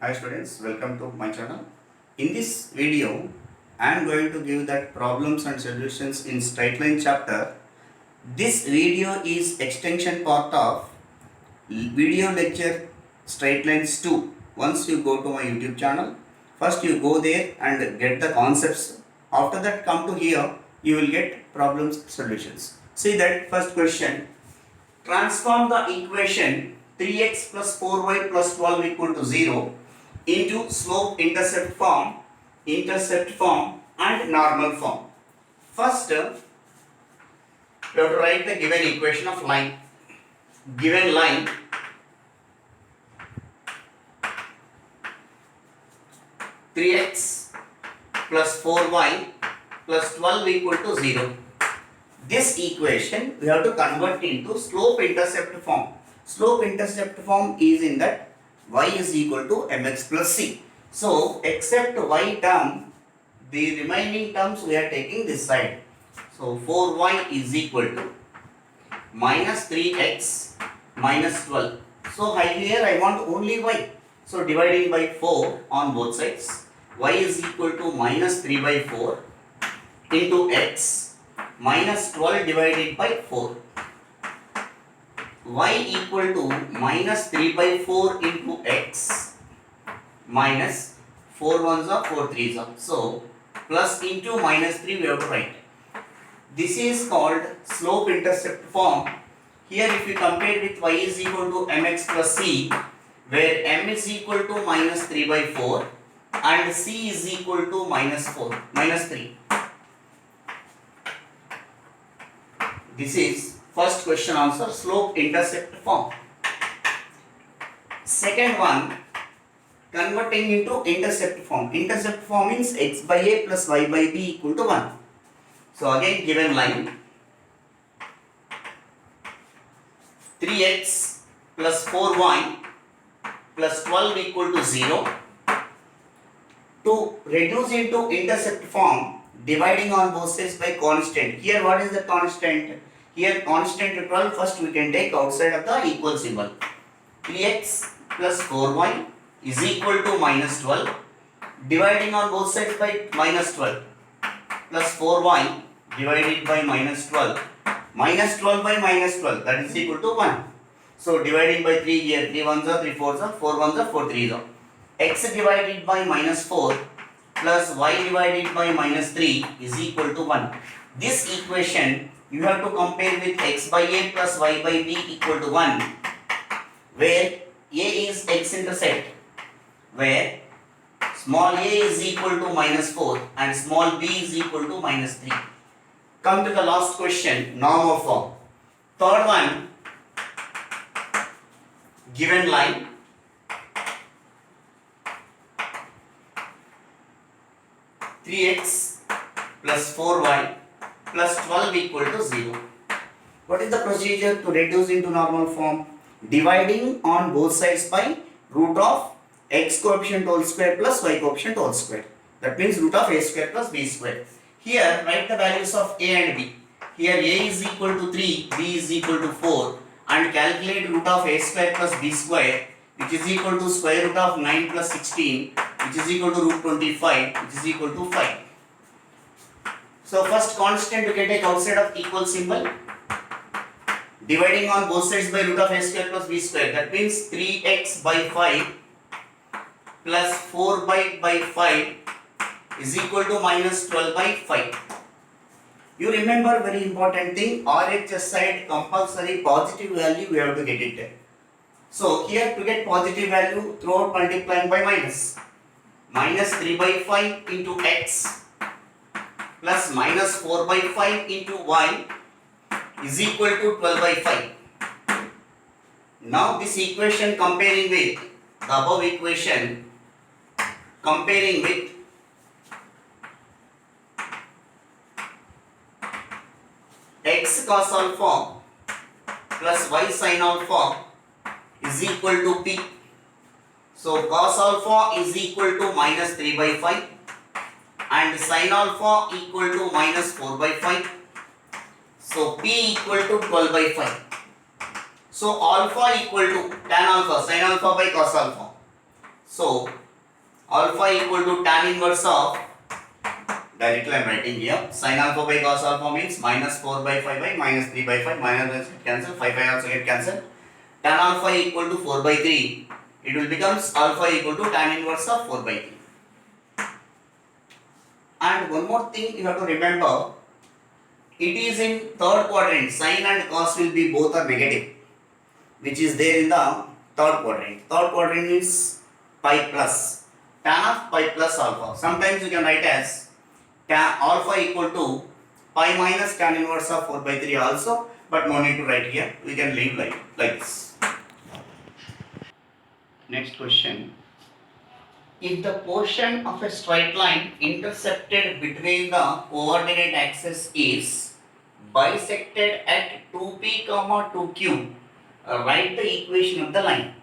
Hi students, welcome to my channel. In this video, I am going to give that problems and solutions in straight line chapter. This video is extension part of video lecture straight lines 2. Once you go to my YouTube channel, first you go there and get the concepts. After that come to here, you will get problems solutions. See that first question. Transform the equation 3x plus 4y plus 12 equal to 0 into slope intercept form and normal form. First, we have to write the given equation of line. Given line 3x plus 4y plus 12 equal to 0. This equation we have to convert into slope intercept form. Slope intercept form is in that y is equal to mx plus c. So except y term, the remaining terms we are taking this side. So 4y is equal to minus 3x minus 12. So here I want only y. So dividing by 4 on both sides. Y is equal to minus 3 by 4 into x minus 12 divided by 4. Y equal to minus 3 by 4 into x minus 4 ones are 4 threes are. So plus into minus 3 we have to write. This is called slope intercept form. Here if you compare with y is equal to mx plus c, where m is equal to minus 3 by 4 and c is equal to minus 3. This is first question answer, slope intercept form. Second one, converting into intercept form. Intercept form means x by a plus y by b equal to 1. So again given line 3x plus 4y plus 12 equal to 0. To reduce into intercept form, dividing on both sides by constant. Here what is the constant? Here constant 12, first we can take outside of the equal symbol. 3x plus 4y is equal to minus 12. Dividing on both sides by minus 12. Plus 4y divided by minus 12. Minus 12 by minus 12, that is equal to 1. So dividing by 3 here, 3 ones are 3 fours are, 4 ones are 4 threes are. X divided by minus 4 plus y divided by minus 3 is equal to 1. This equation you have to compare with x by a plus y by b equal to 1, where a is x intercept, where small a is equal to minus 4 and small b is equal to minus 3. Come to the last question, normal form. Third one, given line 3x plus 4y plus 12 equal to 0. What is the procedure to reduce into normal form? Dividing on both sides by root of x coefficient whole square plus y coefficient whole square. That means root of a square plus b square. Here write the values of a and b. Here a is equal to 3, b is equal to 4, and calculate root of a square plus b square, which is equal to square root of 9 plus 16, which is equal to root 25, which is equal to 5. So first constant you can take outside of equal symbol. Dividing on both sides by root of a square plus b square. That means 3x by 5 plus 4 by 5 is equal to minus 12 by 5. You remember very important thing, RHS side compulsory positive value we have to get it. So here to get positive value throughout multiplying by minus. Minus 3 by 5 into x plus minus 4 by 5 into y is equal to 12 by 5. Now this equation comparing with the above equation, comparing with x cos alpha plus y sin alpha is equal to p. So cos alpha is equal to minus 3 by 5 and sin alpha equal to minus 4 by 5. So p equal to 12 by 5. So alpha equal to tan alpha, sin alpha by cos alpha. So alpha equal to tan inverse of, directly I am writing here, sin alpha by cos alpha means minus 4 by 5 by minus 3 by 5, minus cancel, 5 by also get cancelled. Tan alpha equal to 4 by 3, it will becomes alpha equal to tan inverse of 4 by 3. And one more thing you have to remember, it is in third quadrant, sin and cos will be both are negative, which is there in the third quadrant. Third quadrant is pi plus, tan of pi plus alpha. Sometimes you can write as tan alpha equal to pi minus tan inverse of 4 by 3 also, but no need to write here, we can leave like this. Next question. If the portion of a straight line intercepted between the coordinate axis is bisected at 2p, 2q, write the equation of the line.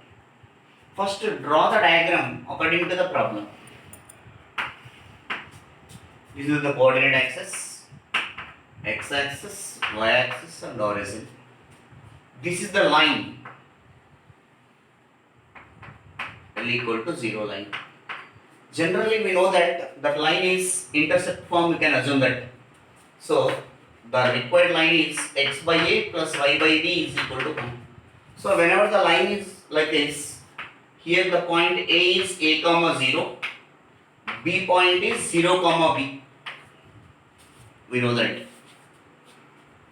First, draw the diagram according to the problem. This is the coordinate axis, x-axis, y-axis and horizon. This is the line L equal to 0 line. Generally we know that that line is intercept form, we can assume that. So the required line is x by a plus y by b is equal to 1. So whenever the line is like this, here the point A is a comma 0, B point is 0 comma B. We know that.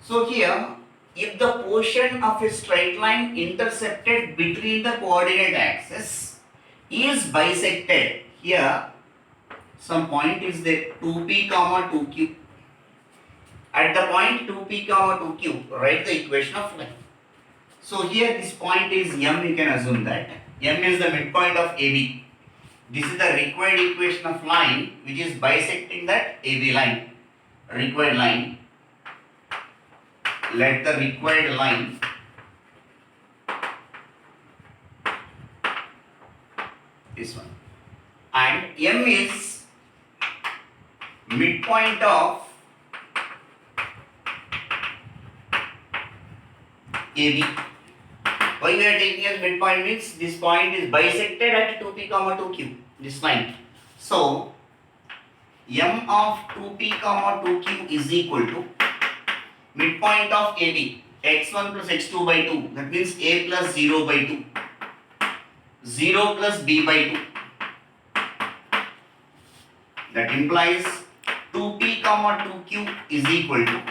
So here, if the portion of a straight line intercepted between the coordinate axis is bisected, here some point is there 2p, 2q. At the point 2p, 2q, write the equation of line. So here this point is M, you can assume that. M is the midpoint of AB. This is the required equation of line which is bisecting that AB line. Required line. Let the required line this one. And M is midpoint of AB. Why we are taking as midpoint means this point is bisected at 2p, 2q, this line. So M of 2p, 2q is equal to midpoint of AB, x1 plus x2 by 2, that means a plus 0 by 2, 0 plus b by 2. That implies 2p, 2q is equal to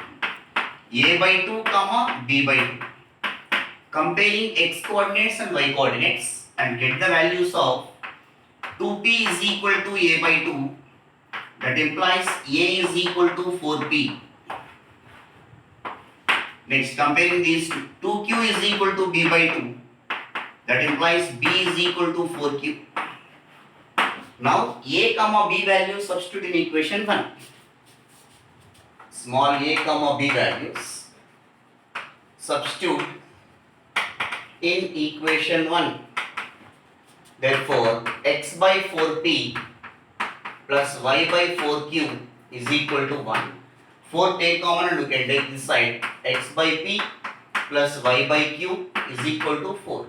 a by 2, b by 2. Comparing x coordinates and y coordinates and get the values of 2p is equal to a by 2, that implies a is equal to 4p. Next, comparing these two, 2q is equal to b by 2, that implies b is equal to 4q. Now a comma b values substitute in equation 1. Small a comma b values substitute in equation 1. Therefore x by 4p plus y by 4q is equal to 1. 4 take common and we can take this side. X by p plus y by q is equal to 4,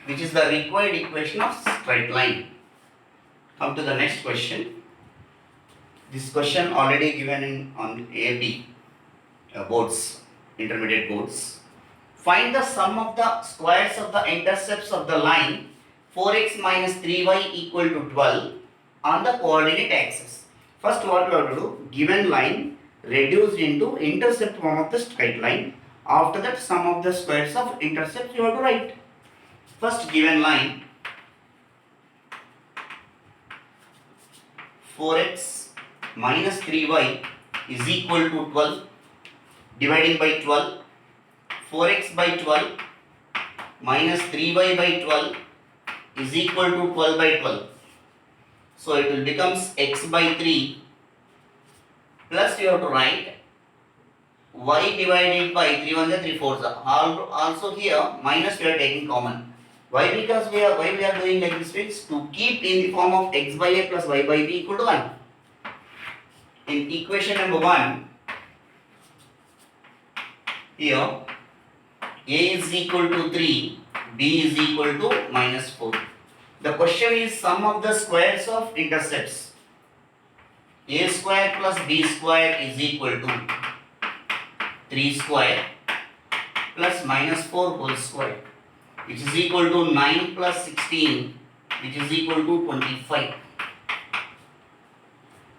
which is the required equation of straight line. Come to the next question. This question already given on AB boards, intermediate boards. Find the sum of the squares of the intercepts of the line 4x minus 3y equal to 12 on the coordinate axis. First what we have to do, given line reduced into intercept form of the straight line. After that sum of the squares of intercepts you have to write. First given line 4x minus 3y is equal to 12, dividing by 12, 4x by 12 minus 3y by 12 is equal to 12 by 12. So it will becomes x by 3 plus you have to write y divided by 3 1 3 4. Also here minus we are taking common. Why? Because we are doing like this means to keep in the form of x by a plus y by b equal to 1. In equation number 1, here a is equal to 3, b is equal to minus 4. The question is sum of the squares of intercepts. A square plus B square is equal to 3 square plus minus 4 whole square, which is equal to 9 plus 16, which is equal to 25.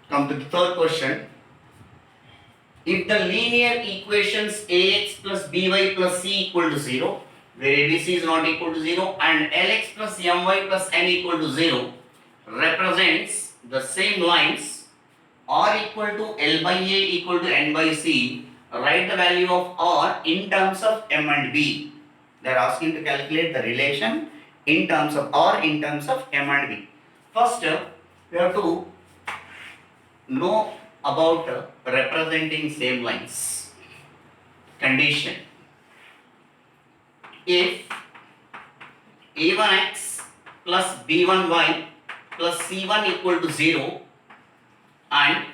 Come to the third question. If the linear equations ax plus by plus c equal to 0, where abc is not equal to 0, and lx plus my plus n equal to 0, represents the same lines, r equal to L by A equal to N by C, write the value of r in terms of M and B. They are asking to calculate the relation in terms of r in terms of M and B. First, we have to know about representing same lines. Condition. If a1x plus b1y plus c1 equal to 0 and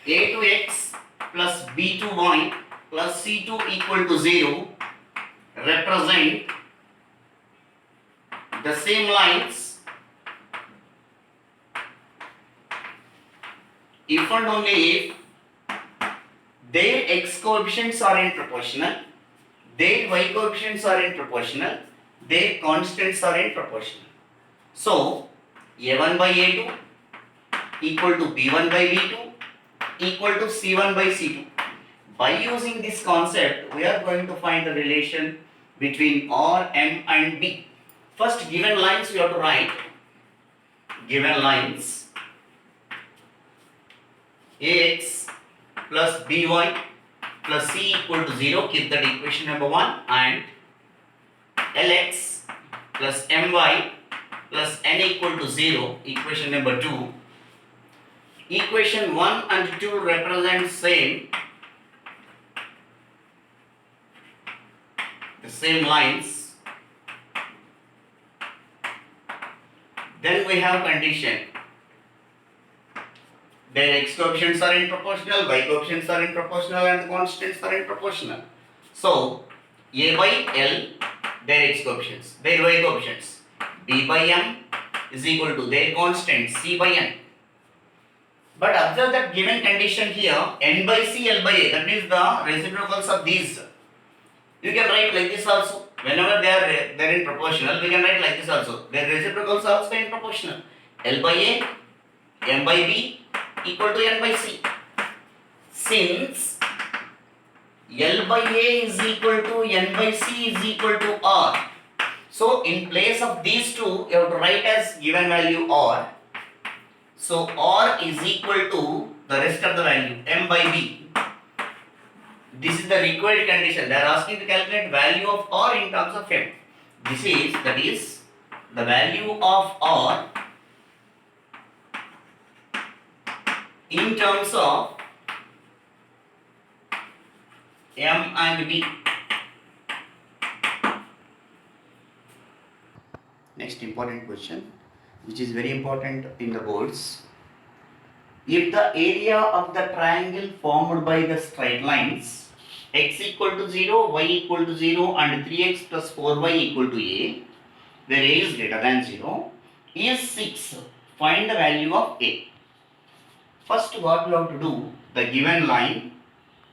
a2x plus b2y plus c2 equal to 0 represent the same lines if and only if their x coefficients are in proportional, their y coefficients are in proportional, their constants are in proportional. So, a1 by a2 equal to b1 by b2 equal to c1 by c2. By using this concept, we are going to find the relation between r, m and b. First, given lines we have to write. Given lines ax plus by plus c equal to 0, keep that equation number 1, and lx plus my plus n equal to 0, equation number 2. Equation 1 and 2 represent the same lines. Then we have condition. Their x coefficients are in proportional, y coefficients are in proportional, and the constants are in proportional. So, a by L, their x coefficients, their y coefficients, b by m is equal to their constant c by n. But observe that given condition here, n by c, L by a, that means the reciprocals of these. You can write like this also. Whenever they are in proportional, we can write like this also. Their reciprocals are also in proportional. L by a, m by b equal to n by c. Since L by a is equal to n by c is equal to r. So in place of these two, you have to write as given value r. So r is equal to the rest of the value m by b. This is the required condition. They are asking to calculate value of r in terms of m. That is the value of r in terms of m and b. Next important question, which is very important in the boards. If the area of the triangle formed by the straight lines x equal to 0, y equal to 0 and 3x plus 4y equal to a, where a is greater than 0, is 6, find the value of a. First what we have to do, the given lines,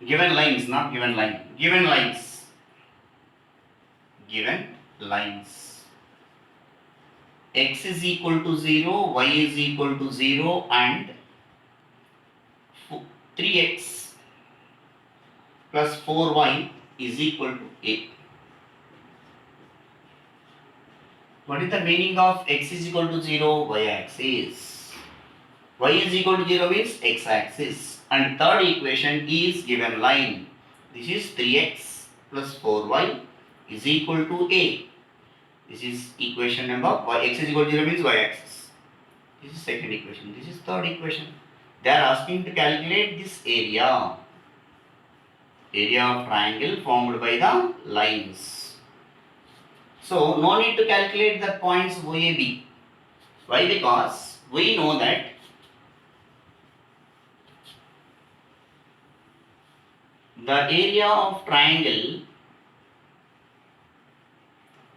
given lines, x is equal to 0, y is equal to 0 and 3x plus 4y is equal to a. What is the meaning of x is equal to 0, y axis? Y is equal to 0 means x axis. And third equation is given line. This is 3x plus 4y is equal to a. This is equation number y. X is equal to 0 means y axis. This is second equation. This is third equation. They are asking to calculate this area. Area of triangle formed by the lines. So no need to calculate the points OAB. Why? Because we know that the area of triangle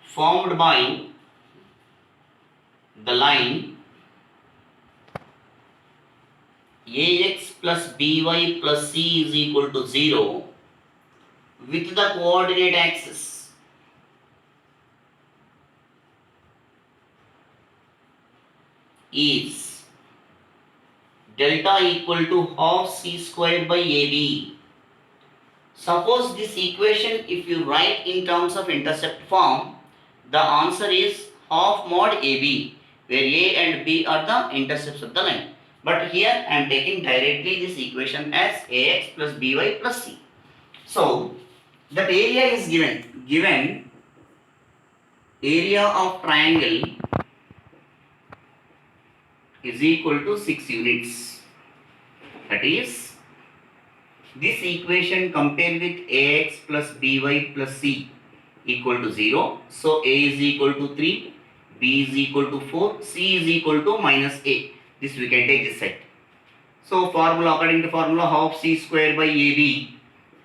formed by the line ax plus by plus c is equal to 0 with the coordinate axis is delta equal to half c square by ab. Suppose this equation, if you write in terms of intercept form, the answer is half mod AB, where A and B are the intercepts of the line. But here I am taking directly this equation as AX plus BY plus C. So that area is given. Given area of triangle is equal to 6 units. That is, this equation compared with ax plus by plus c equal to 0. So a is equal to 3, b is equal to 4, c is equal to minus a. This we can take this side. So formula, according to formula, half c square by ab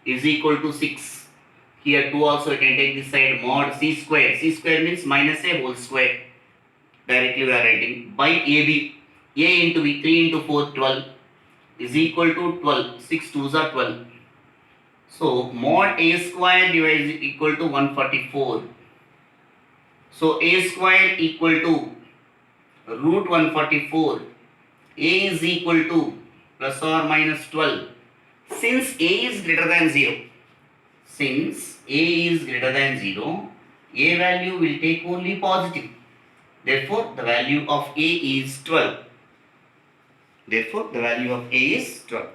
is equal to 6. Here 2 also we can take this side, mod c square. C square means minus a whole square. Directly we are writing by ab. A into b, 3 into 4, 12 is equal to 12. 6 2s are 12. So mod a square divided equal to 144. So a square equal to root 144. A is equal to plus or minus 12. Since a is greater than 0, since a is greater than 0, a value will take only positive. Therefore, the value of a is 12. Therefore, the value of a is 12.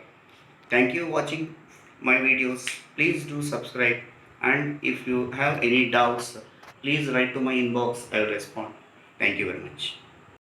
Thank you for watching my videos. Please do subscribe, and if you have any doubts, please write to my inbox. I will respond. Thank you very much.